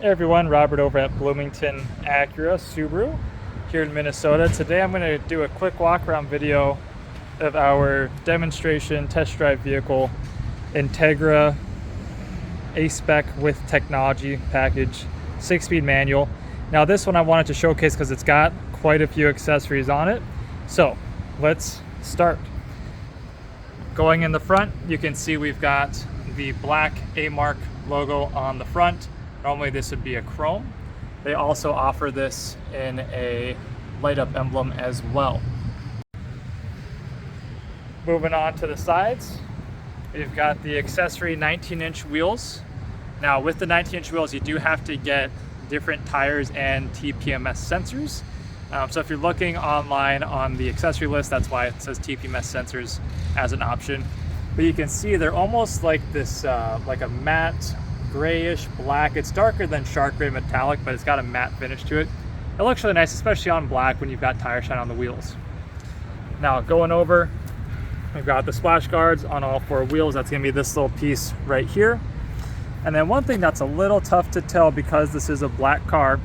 Hey everyone, Robert over at Bloomington Acura Subaru here in Minnesota. Today I'm going to do a quick walk around video of our demonstration test drive vehicle, Integra A-Spec with technology package, 6-speed manual. Now this one I wanted to showcase because it's got quite a few accessories on it. So let's start. Going in the front, you can see we've got the Black A Mark logo on the front. Normally this would be a chrome. They also offer this in a light up emblem as well. Moving on to the sides, we've got the accessory 19-inch wheels. Now with the 19-inch wheels, you do have to get different tires and TPMS sensors. So if you're looking online on the accessory list, that's why it says TPMS sensors as an option. But you can see they're almost like this, like a matte grayish black. It's darker than shark gray metallic, but it's got a matte finish to it. It looks really nice, especially on black when you've got tire shine on the wheels. Now going over, we've got the splash guards on all 4 wheels. That's going to be this little piece right here. And then one thing that's a little tough to tell because this is a black car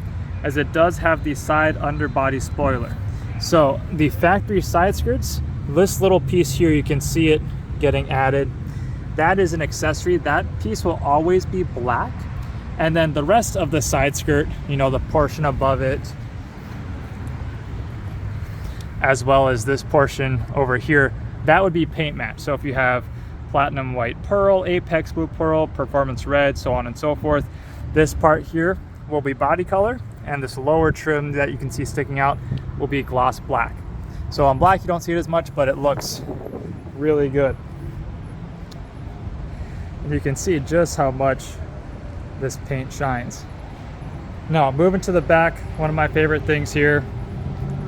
is it does have the side underbody spoiler. So the factory side skirts, this little piece here, you can see it getting added. That is an accessory. That piece will always be black. And then the rest of the side skirt, you know, the portion above it, as well as this portion over here, that would be paint match. So if you have platinum white pearl, apex blue pearl, performance red, so on and so forth, this part here will be body color, and this lower trim that you can see sticking out will be gloss black. So on black you don't see it as much, but it looks really good. And you can see just how much this paint shines. Now moving to the back, one of my favorite things here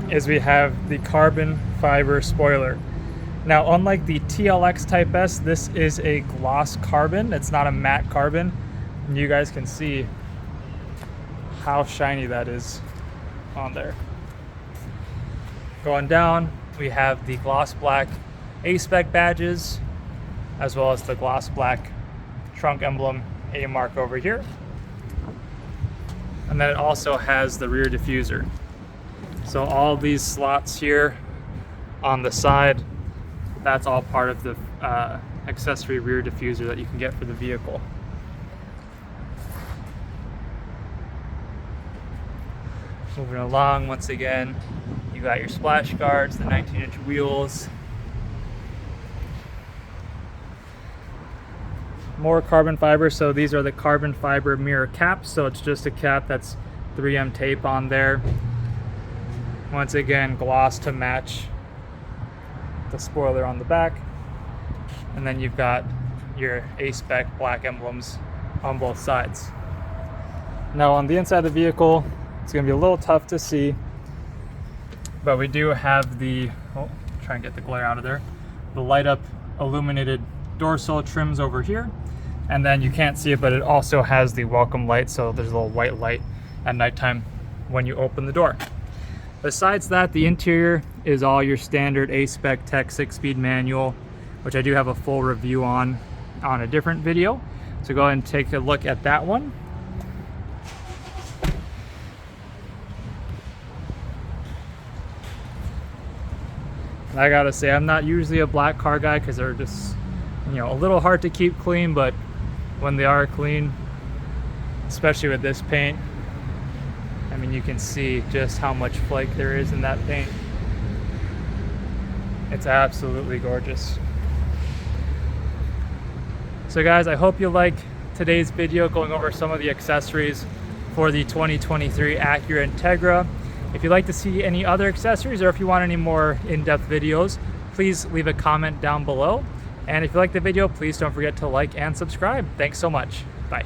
is we have the carbon fiber spoiler. Now unlike the TLX Type S, this is a gloss carbon. It's not a matte carbon. And you guys can see how shiny that is on there. Going down, we have the gloss black A-Spec badges, as well as the gloss black trunk emblem A Mark over here. And then it also has the rear diffuser. So all these slots here on the side, that's all part of the accessory rear diffuser that you can get for the vehicle. Moving along, once again, you got your splash guards, the 19-inch wheels, more carbon fiber. So these are the carbon fiber mirror caps. So it's just a cap that's 3M tape on there. Once again, gloss to match the spoiler on the back. And then you've got your A-Spec black emblems on both sides. Now on the inside of the vehicle, it's going to be a little tough to see, but we do have the, try and get the glare out of there, the light up illuminated door sill trims over here. And then you can't see it, but it also has the welcome light, so there's a little white light at nighttime when you open the door. Besides that, the interior is all your standard A-Spec Tech 6-speed manual, which I do have a full review on a different video. So go ahead and take a look at that one. And I gotta say, I'm not usually a black car guy because they're just, you know, a little hard to keep clean, but when they are clean, especially with this paint, I mean, you can see just how much flake there is in that paint. It's absolutely gorgeous. So guys, I hope you like today's video going over some of the accessories for the 2023 Acura Integra. If you'd like to see any other accessories or if you want any more in-depth videos, please leave a comment down below. And if you like the video, please don't forget to like and subscribe. Thanks so much. Bye.